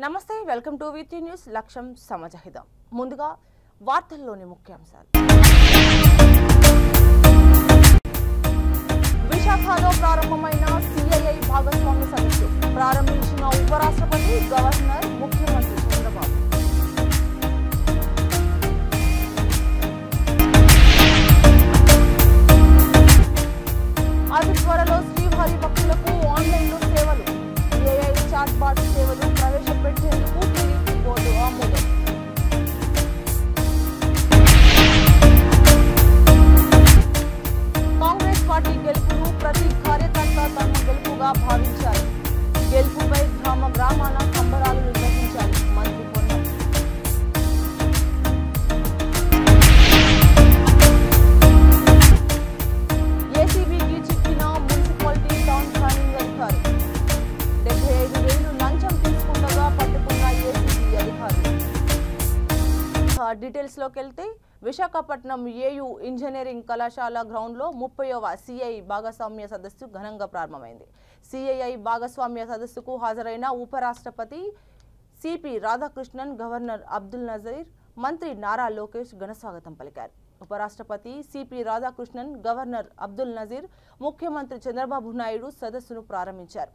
నమస్తే welcome to విటి news లక్ష్యం సమాజహితం ముందుగా వార్తల్లోని ముఖ్యాంశాలు విశాఖలో ప్రారంభమైన సిఐఐ భాగస్వామ్య సదస్సు ప్రారంభించిన ఉపరాష్ట్రపతి గవర్నర్ ముఖ్యమంత్రి చంద్రబాబు అతి త్వరలో శ్రీవారి భక్తులకు ఆన్లైన్లో సేవలు ఏఐ చాట్ బాట్ సేవలు ప్రవేశపెట్టేందుకు టీడీపీ బోర్డు ఆమోదం కాంగ్రెస్ పార్టీ గెలుపును ప్రతి కార్యకర్త తమ గెలుపుగా భావించాలి గెలుపుపై గ్రామాన సంబరాలు నిర్వహించాలి మంత్రి పొన్నం ఏసీబీకి చిక్కిన మున్సిపాలిటీ టౌన్ ప్లానింగ్ అధికారి 75,000 లంచం తీసుకుండగా పట్టుకున్న ఏసీబీ అధికారులు డీటెయిల్స్ లోకి వెళ్తే విశాఖపట్నం ఏయూ ఇంజనీరింగ్ కళాశాల గ్రౌండ్లో 30వ సిఐ భాగస్వామ్య సదస్సు ఘనంగా ప్రారంభమైంది. సిఐఐ భాగస్వామ్య సదస్సుకు హాజరైన ఉపరాష్ట్రపతి సిపి రాధాకృష్ణన్, గవర్నర్ అబ్దుల్ నజీర్, మంత్రి నారా లోకేష్ ఘనస్వాగతం పలికారు. ఉపరాష్ట్రపతి సిపి రాధాకృష్ణన్, గవర్నర్ అబ్దుల్ నజీర్, ముఖ్యమంత్రి చంద్రబాబు నాయుడు సదస్సును ప్రారంభించారు.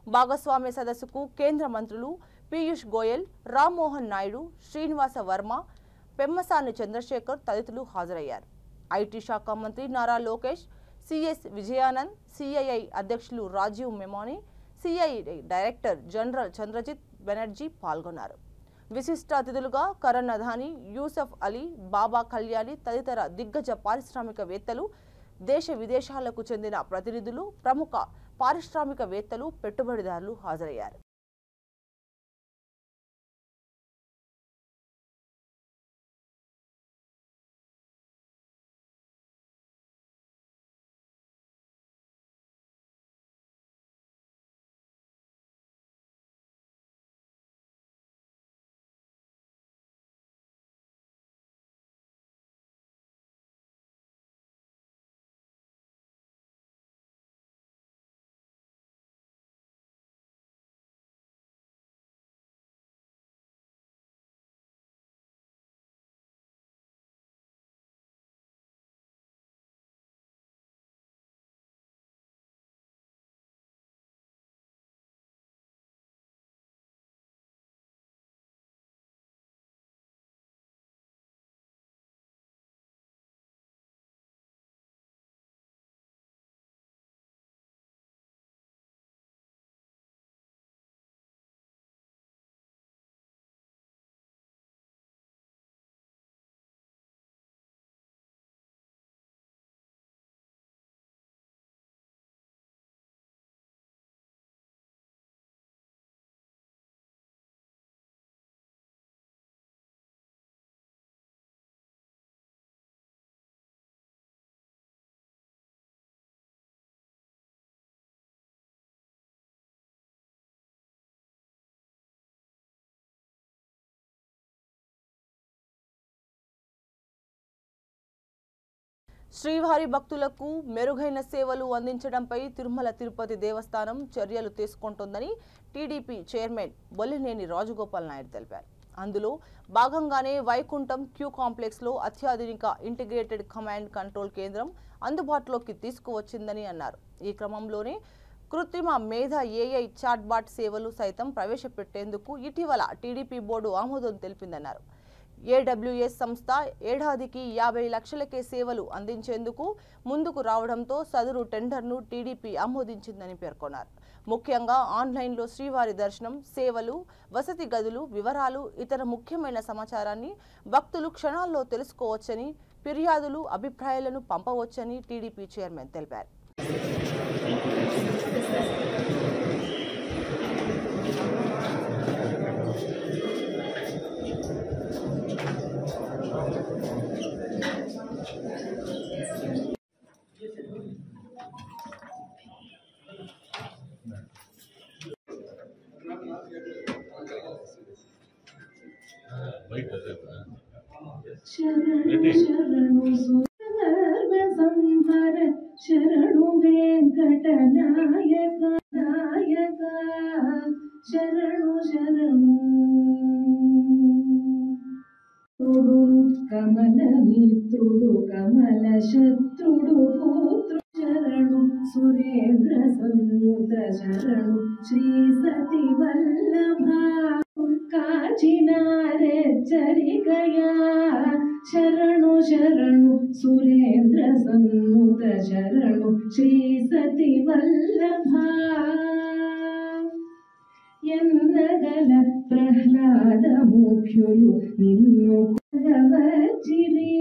భాగస్వామ్య సదస్సుకు కేంద్ర మంత్రులు పీయూష్ గోయల్, రామ్మోహన్ నాయుడు, శ్రీనివాస వర్మ, పెమ్మసాని చంద్రశేఖర్ తదితరులు హాజరయ్యారు. ఐటీ శాఖ మంత్రి నారా లోకేష్, సిఎస్ విజయానంద్, సిఐఐ అధ్యక్షులు Rajeev Memani, CII director general Chandrajit Banerjee పాల్గొన్నారు. విశిష్ట అతిథులుగా కరణ్ అదానీ, యూసఫ్ అలీ, బాబా కళ్యాణి తదితర దిగ్గజ పారిశ్రామికవేత్తలు, దేశ విదేశాలకు చెందిన ప్రతినిధులు, ప్రముఖ పారిశ్రామికవేత్తలు, పెట్టుబడిదారులు హాజరయ్యారు. శ్రీవారి భక్తులకు మెరుగైన సేవలు అందించడంపై తిరుమల తిరుపతి దేవస్థానం చర్యలు తీసుకుంటోందని టీడీపీ చైర్మన్ బొల్లినేని రాజగోపాల్ నాయుడు తెలిపారు. అందులో భాగంగానే వైకుంఠం క్యూ కాంప్లెక్స్లో అత్యాధునిక ఇంటిగ్రేటెడ్ కమాండ్ కంట్రోల్ కేంద్రం అందుబాటులోకి తీసుకువచ్చిందని అన్నారు. ఈ క్రమంలోనే కృత్రిమ మేధ ఏఐ చాట్బాట్ సేవలు సైతం ప్రవేశపెట్టేందుకు ఇటీవల టీడీపీ బోర్డు ఆమోదం తెలిపిందన్నారు. ఏడబ్ల్యూఎస్ సంస్థ ఏడాదికి 50 లక్షలకే సేవలు అందించేందుకు ముందుకు రావడంతో సదరు టెండర్ను టీడీపీ ఆమోదించిందని పేర్కొన్నారు. ముఖ్యంగా ఆన్లైన్లో శ్రీవారి దర్శనం, సేవలు, వసతి గదులు వివరాలు, ఇతర ముఖ్యమైన సమాచారాన్ని భక్తులు క్షణాల్లో తెలుసుకోవచ్చని, ఫిర్యాదులు, అభిప్రాయాలను పంపవచ్చని టీడీపీ చైర్మన్ తెలిపారు. शरणु वेंकटनायक नायक शरणु शरणु కమలమిత్రుడు కమల శత్రుడు పుత్రు శరణు సురేంద్ర సన్నుత శరణు శ్రీ సతి వల్లభ కాచినారెచ్చరికయా శరణు శరణు సురేంద్ర సన్నుత శరణు శ్రీ సతి వల్లభ ఎన్నగల ప్రహ్లాద ముఖ్యులు నిన్ను కొగవచ్చిరి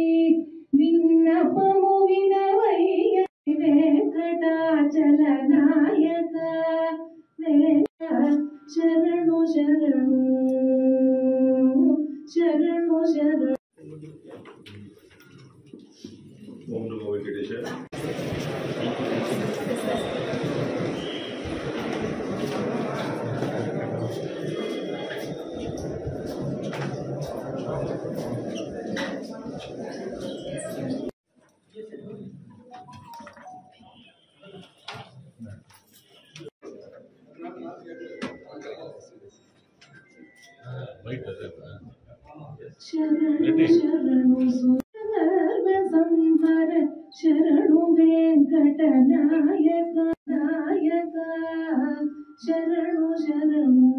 విన్నపము వినవయ్య వెంకటాచల నాయక శరణు శరణు శరణు శరణు. ఓం నమో వెంకటేశాయ. శరణు శరణు సుధర్మ సంహర శరణు వెంకట నాయక నాయక శరణు శరణు.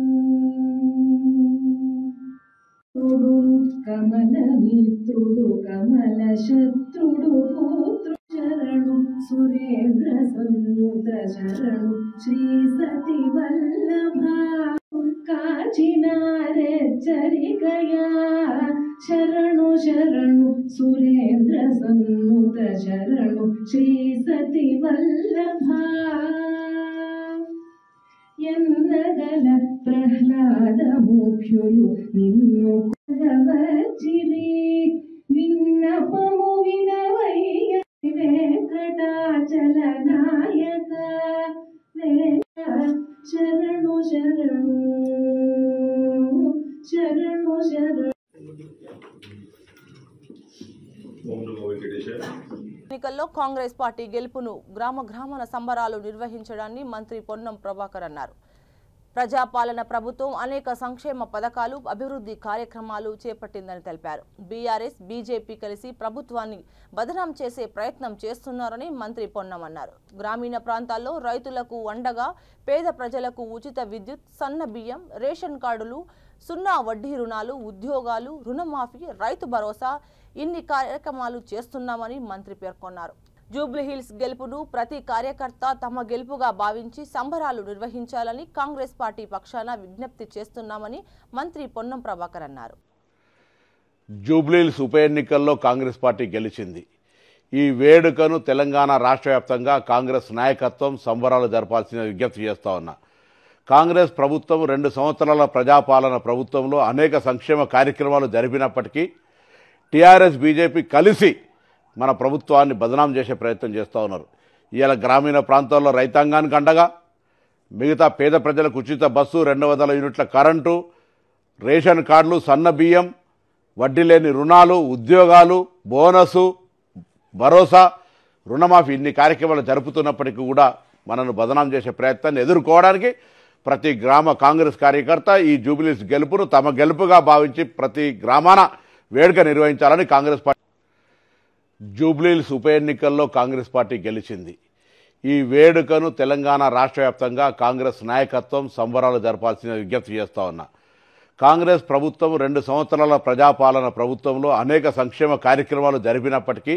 కమలమిత్రుడు కమల శత్రుడు పుత్రు శరణు సురేంద్ర సన్నుత శరణు శ్రీ సతి వల్లభ కాచినారెచ్చరికయా శరణు శరణు సురేంద్ర సన్నుత శరణు శ్రీ సతి వల్లభ ఎన్నగల ప్రహ్లాద ముఖ్యులు నిన్ను కొగవచ్చిరి విన్నపము వినవయ్య వెంకటాచల నాయక శరణు శరణు శరణు శరణు. ఓం నమో వెంకటేశాయ. ఎన్నికల్లో కాంగ్రెస్ పార్టీ గెలుపును గ్రామాన సంబరాలు నిర్వహించడాన్ని మంత్రి పొన్నం ప్రభాకర్ అన్నారు. ప్రజాపాలన ప్రభుత్వం అనేక సంక్షేమ పథకాలు అభివృద్ధి కార్యక్రమాలు చేపట్టిందని తెలిపారు. బీఆర్ఎస్ బీజేపీ కలిసి ప్రభుత్వాన్ని బదనాం చేసే ప్రయత్నం చేస్తున్నారని మంత్రి పొన్నం అన్నారు. గ్రామీణ ప్రాంతాల్లో రైతులకు అండగా పేద ప్రజలకు ఉచిత విద్యుత్, సన్న బియ్యం, రేషన్ కార్డులు, 0 వడ్డీ రుణాలు, ఉద్యోగాలు, రుణమాఫీ, రైతు భరోసా ఇన్ని కార్యక్రమాలు చేస్తున్నామని మంత్రి పేర్కొన్నారు. జూబ్లీహిల్స్ గెలుపును ప్రతి కార్యకర్త తమ గెలుపుగా భావించి సంబరాలు నిర్వహించాలని కాంగ్రెస్ పార్టీ పక్షాన విజ్ఞప్తి చేస్తున్నామని మంత్రి పొన్నం ప్రభాకర్ అన్నారు. జూబ్లీహిల్స్ ఉప ఎన్నికల్లో కాంగ్రెస్ పార్టీ గెలిచింది. ఈ వేడుకను తెలంగాణ రాష్ట్ర వ్యాప్తంగా కాంగ్రెస్ నాయకత్వం సంబరాలు జరపాల్సిన విజ్ఞప్తి చేస్తా ఉన్నా. కాంగ్రెస్ ప్రభుత్వం 2 సంవత్సరాల ప్రజాపాలన ప్రభుత్వంలో అనేక సంక్షేమ కార్యక్రమాలు జరిపినప్పటికీ టీఆర్ఎస్ బీజేపీ కలిసి మన ప్రభుత్వాన్ని బదనాం చేసే ప్రయత్నం చేస్తూ ఉన్నారు. ఇవాళ గ్రామీణ ప్రాంతాల్లో రైతాంగానికి అండగా మిగతా పేద ప్రజలకు ఉచిత బస్సు, 200 యూనిట్ల కరెంటు, రేషన్ కార్డులు, సన్న బియ్యం, వడ్డీ లేని రుణాలు, ఉద్యోగాలు, బోనసు, భరోసా, రుణమాఫీ ఇన్ని కార్యక్రమాలు జరుపుతున్నప్పటికీ కూడా మనను బదనాం చేసే ప్రయత్నాన్ని ఎదుర్కోవడానికి ప్రతి గ్రామ కాంగ్రెస్ కార్యకర్త ఈ జూబ్లీహిల్స్ గెలుపును తమ గెలుపుగా భావించి ప్రతి గ్రామాన వేడుక నిర్వహించాలని కాంగ్రెస్ పార్టీ. జూబ్లీహిల్స్ ఉప ఎన్నికల్లో కాంగ్రెస్ పార్టీ గెలిచింది. ఈ వేడుకను తెలంగాణ రాష్ట్ర వ్యాప్తంగా కాంగ్రెస్ నాయకత్వం సంబరాలు జరపాల్సిన విజ్ఞప్తి చేస్తూ ఉన్నా. కాంగ్రెస్ ప్రభుత్వం 2 సంవత్సరాల ప్రజాపాలన ప్రభుత్వంలో అనేక సంక్షేమ కార్యక్రమాలు జరిపినప్పటికీ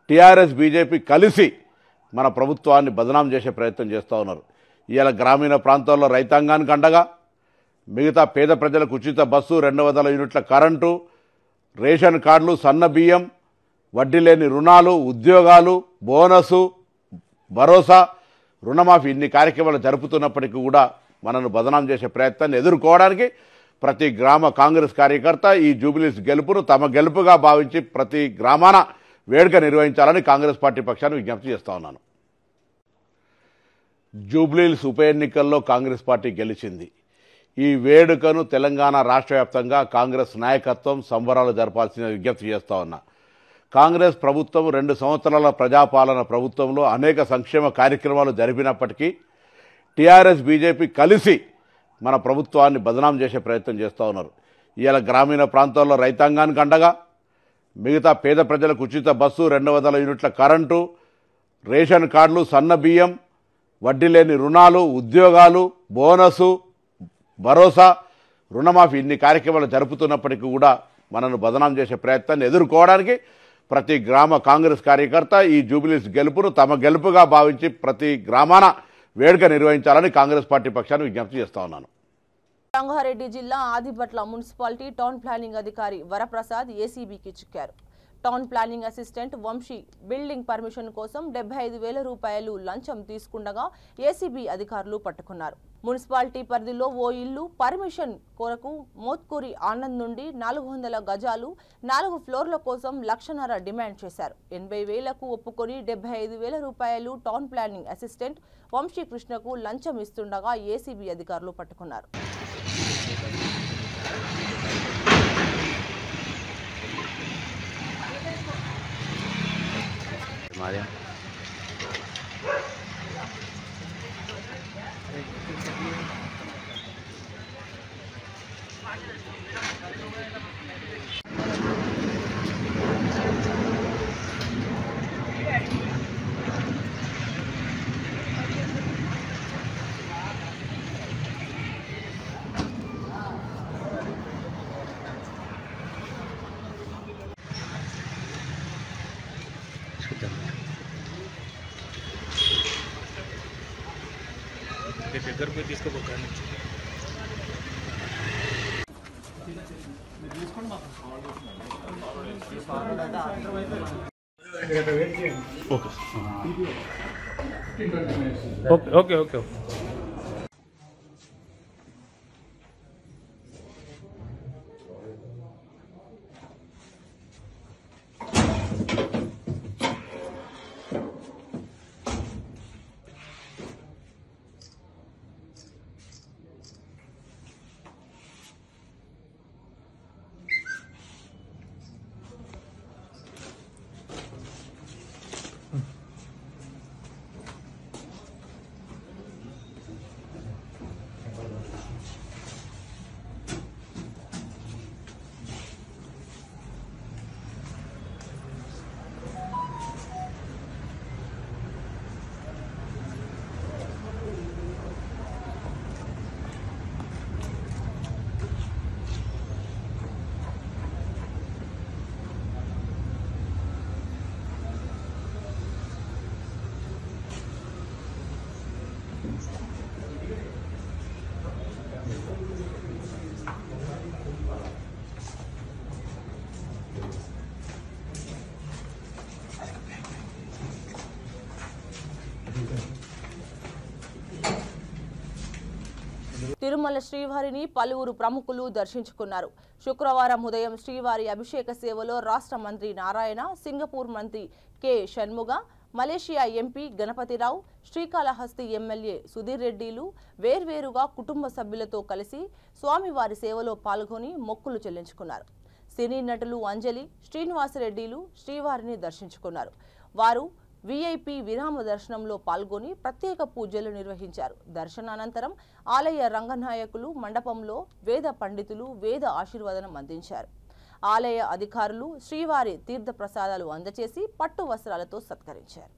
టీఆర్ఎస్ బీజేపీ కలిసి మన ప్రభుత్వాన్ని బదనాం చేసే ప్రయత్నం చేస్తూ ఉన్నారు. ఇవాళ గ్రామీణ ప్రాంతాల్లో రైతాంగానికి అండగా మిగతా పేద ప్రజలకు ఉచిత బస్సు, 200 యూనిట్ల కరెంటు, రేషన్ కార్డులు, సన్న బియ్యం, వడ్డీ లేని రుణాలు, ఉద్యోగాలు, బోనసు, భరోసా, రుణమాఫీ ఇన్ని కార్యక్రమాలు జరుపుతున్నప్పటికీ కూడా మనను బదనాం చేసే ప్రయత్నాన్ని ఎదుర్కోవడానికి ప్రతి గ్రామ కాంగ్రెస్ కార్యకర్త ఈ జూబ్లీహిల్స్ గెలుపును తమ గెలుపుగా భావించి ప్రతి గ్రామాన వేడుక నిర్వహించాలని కాంగ్రెస్ పార్టీ పక్షాన్ని విజ్ఞప్తి చేస్తా ఉన్నాను. జూబ్లీహిల్స్ ఉప ఎన్నికల్లో కాంగ్రెస్ పార్టీ గెలిచింది. ఈ వేడుకను తెలంగాణ రాష్ట్ర వ్యాప్తంగా కాంగ్రెస్ నాయకత్వం సంబరాలు జరపాల్సిన విజ్ఞప్తి చేస్తా ఉన్నా. కాంగ్రెస్ ప్రభుత్వం 2 సంవత్సరాల ప్రజాపాలన ప్రభుత్వంలో అనేక సంక్షేమ కార్యక్రమాలు జరిపినప్పటికీ టీఆర్ఎస్ బీజేపీ కలిసి మన ప్రభుత్వాన్ని బదనాం చేసే ప్రయత్నం చేస్తూ ఉన్నారు. ఇవాళ గ్రామీణ ప్రాంతాల్లో రైతాంగానికి అండగా, మిగతా పేద ప్రజలకు ఉచిత బస్సు, 200 యూనిట్ల కరెంటు, రేషన్ కార్డులు, సన్న బియ్యం, వడ్డీ లేని రుణాలు, ఉద్యోగాలు, బోనసు, భరోసా, రుణమాఫీ ఇన్ని కార్యక్రమాలు జరుపుతున్నప్పటికీ కూడా మనను బదనాం చేసే ప్రయత్నాన్ని ఎదుర్కోవడానికి ప్రతి గ్రామ కాంగ్రెస్ కార్యకర్త ఈ జూబిలీస్ గెలుపును తమ గెలుపుగా భావించి ప్రతి గ్రామాన వేడుక నిర్వహించాలని కాంగ్రెస్ పార్టీ పక్షాన్ని విజ్ఞప్తి చేస్తా ఉన్నాను. రంగారెడ్డి జిల్లా ఆదిబట్ల మున్సిపాలిటీ టౌన్ ప్లానింగ్ అధికారి వరప్రసాద్ ఏసీబీకి చిక్కారు. Town planning assistant Vamshi building permission కోసం 75,000 రూపాయలు లంచం తీసుకుండగా ఏసీబీ అధికారులు పట్టుకున్నారు. మున్సిపాలిటీ పరిధిలో ఓ ఇల్లు పర్మిషన్ కొరకు మోత్కూరి ఆనంద్ నుండి 400 గజాలు 4 ఫ్లోర్ల కోసం 1,50,000 డిమాండ్ చేశారు. 80,000కు ఒప్పుకొని 75,000 రూపాయలు టౌన్ ప్లానింగ్ అసిస్టెంట్ వంశీ కృష్ణకు లంచం ఇస్తుండగా ఏసీబీ అధికారులు పట్టుకున్నారు. దగ్గర పోయి తీసుకోబోకండి. ఓకే ఓకే ఓకే తిరుమల శ్రీవారిని పలువురు ప్రముఖులు దర్శించుకున్నారు. శుక్రవారం ఉదయం శ్రీవారి అభిషేక సేవలో రాష్ట్ర మంత్రి నారాయణ, సింగపూర్ మంత్రి K Shanmuga, Malaysia MP Ganapathirao, Srikalahasti MLA Sudheer రెడ్డిలు వేర్వేరుగా కుటుంబ సభ్యులతో కలిసి స్వామివారి సేవలో పాల్గొని మొక్కులు చెల్లించుకున్నారు. సినీ నటులు అంజలి, శ్రీనివాసరెడ్డిలు శ్రీవారిని దర్శించుకున్నారు. వారు వీఐపీ విరామ దర్శనంలో పాల్గొని ప్రత్యేక పూజలు నిర్వహించారు. దర్శనానంతరం ఆలయ రంగనాయకులు మండపంలో వేద పండితులు వేద ఆశీర్వాదనం అందించారు. ఆలయ అధికారులు శ్రీవారి తీర్థ ప్రసాదాలు అందజేసి పట్టు వస్త్రాలతో సత్కరించారు.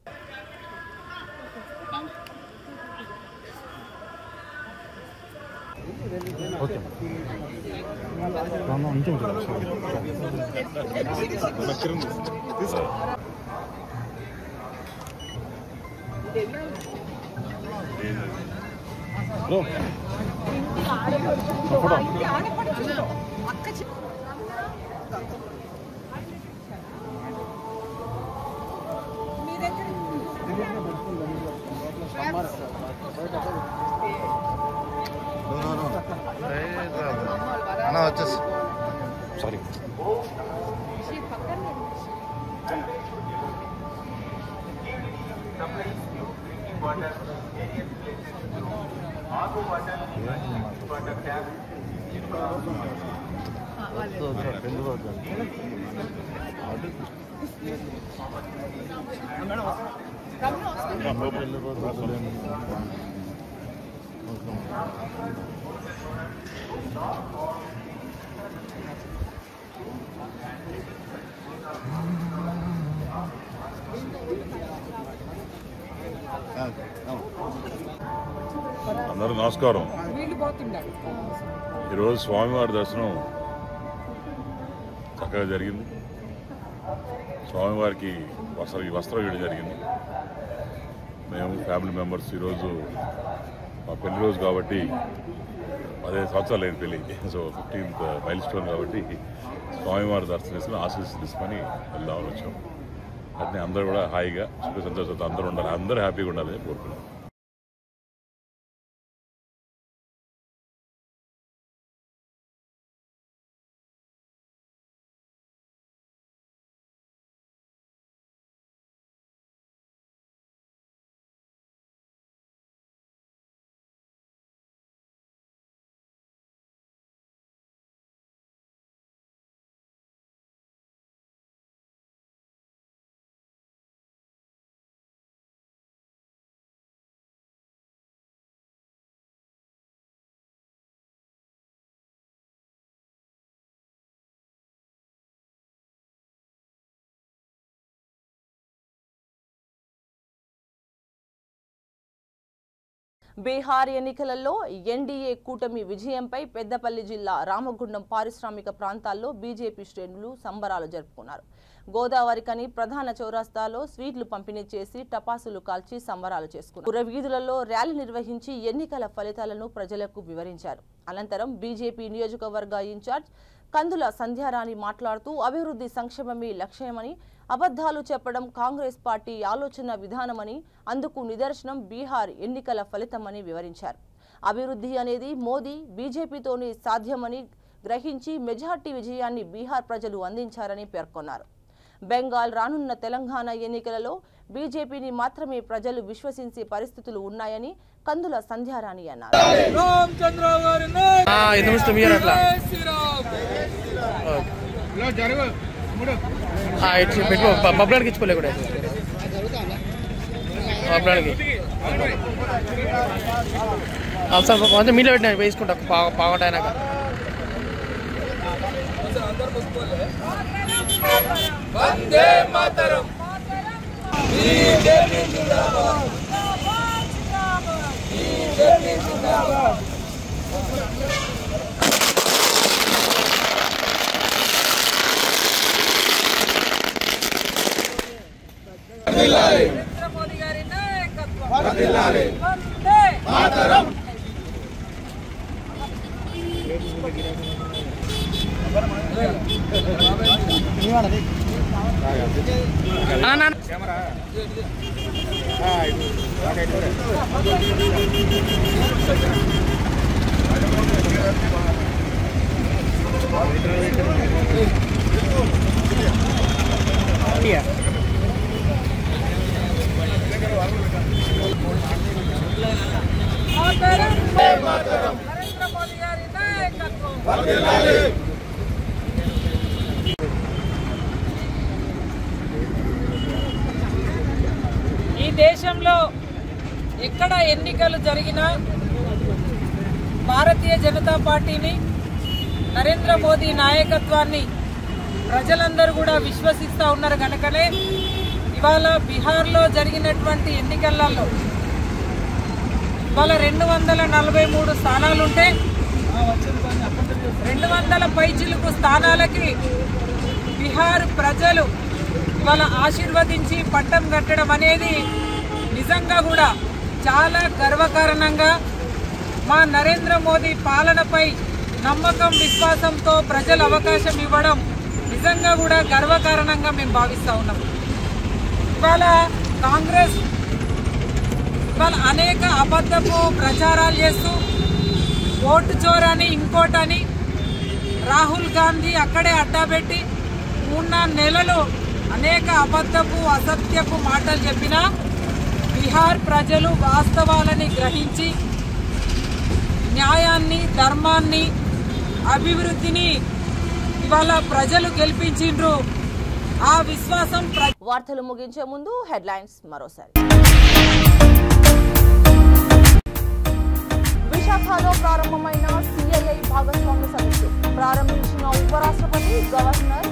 సారీ అందరూ నమస్కారం. ఈరోజు స్వామివారి దర్శనం చక్కగా జరిగింది. స్వామివారికి వస్త్రం ఇవ్వడం జరిగింది. మేము ఫ్యామిలీ మెంబర్స్ ఈరోజు మా పెళ్లి రోజు కాబట్టి 15 సంవత్సరాలు అయింది పెళ్ళి. సో 15th మైల్ స్టోన్ కాబట్టి స్వామివారి దర్శనం చేసుకుని ఆశీస్సులు తీసుకొని వెళ్దామని వచ్చాం. అట్నే అందరూ కూడా హాయిగా సుఖ సంతోషంతో అందరూ ఉండాలి, అందరూ హ్యాపీగా ఉండాలని కోరుకున్నాం. బీహార్ ఎన్నికలలో ఎన్డీఏ కూటమి విజయంపై పెద్దపల్లి జిల్లా రామగుండం పారిశ్రామిక ప్రాంతాల్లో బీజేపీ శ్రేణులు సంబరాలు జరుపుకున్నారు. గోదావరికని ప్రధాన చౌరస్తాలో స్వీట్లు పంపిణీ చేసి టపాసులు కాల్చి సంబరాలు చేసుకున్నారు. పురవీధులలో ర్యాలీ నిర్వహించి ఎన్నికల ఫలితాలను ప్రజలకు వివరించారు. అనంతరం బీజేపీ నియోజకవర్గ ఇన్ఛార్జ్ కందుల సంధ్యారాణి మాట్లాడుతూ అభివృద్ధి సంక్షేమమే లక్ష్యమని, అబద్ధాలు చెప్పడం కాంగ్రెస్ పార్టీ ఆలోచన విధానమని, అందుకు నిదర్శనం బీహార్ ఎన్నికల ఫలితమని వివరించారు. అభివృద్ధి అనేది మోదీ బీజేపీతోనే సాధ్యమని గ్రహించి మెజార్టీ విజయాన్ని బీహార్ ప్రజలు అందించారని పేర్కొన్నారు. బెంగాల్ రానున్న తెలంగాణ ఎన్నికలలో బీజేపీని మాత్రమే ప్రజలు విశ్వసించే పరిస్థితులు ఉన్నాయని కందుల సంధ్యారాణి అన్నారు. మీలో పెట్టిన వేసుకుంటా పాగటైనాక వందే మాతరం బీజేపీ జిందాబాద్ బీజేపీ జిందాబాద్ నరేంద్ర మోదీ గారి నాయకత్వం వర్ధిల్లాలి వందే మాతరం నరేంద్ర మోదీ గారి నాయకత్వం వర్ధిల్లాలి. ఈ దేశంలో ఎక్కడ ఎన్నికలు జరిగినా భారతీయ జనతా పార్టీని, నరేంద్ర మోదీ నాయకత్వాన్ని ప్రజలందరూ కూడా విశ్వసిస్తూ ఉన్నారు కనుకనే ఇవాళ బీహార్లో జరిగినటువంటి ఎన్నికలలో ఇవాళ 243 స్థానాలుంటే 200 పైచిలుకు స్థానాలకి బీహార్ ప్రజలు ఇవాళ ఆశీర్వదించి పట్టం కట్టడం అనేది నిజంగా కూడా చాలా గర్వకారణంగా, మా నరేంద్ర మోదీ పాలనపై నమ్మకం విశ్వాసంతో ప్రజలు అవకాశం ఇవ్వడం నిజంగా కూడా గర్వకారణంగా మేము భావిస్తూ ఉన్నాం. ఇవాళ కాంగ్రెస్ ఇవాళ అనేక అబద్ధపు ప్రచారాలు చేస్తూ ఓటు చోరని ఇంకోటని రాహుల్ గాంధీ అక్కడే అడ్డాపెట్టి 3-4 నెలలు అనేక అబద్ధపు అసత్యపు మాటలు చెప్పినా బీహార్ ప్రజలు వాస్తవాలని గ్రహించి న్యాయాన్ని, ధర్మాన్ని, అభివృద్ధిని ఇవాళ ప్రజలు గెలిపించిండ్రు. ఆ విశ్వాసం. వార్తలు ముగించే ముందు హెడ్లైన్స్ మరోసారి. విశాఖలో ప్రారంభమైన సిఐఐ భాగస్వామ్య సదస్సు ప్రారంభించిన ఉపరాష్ట్రపతి, గవర్నర్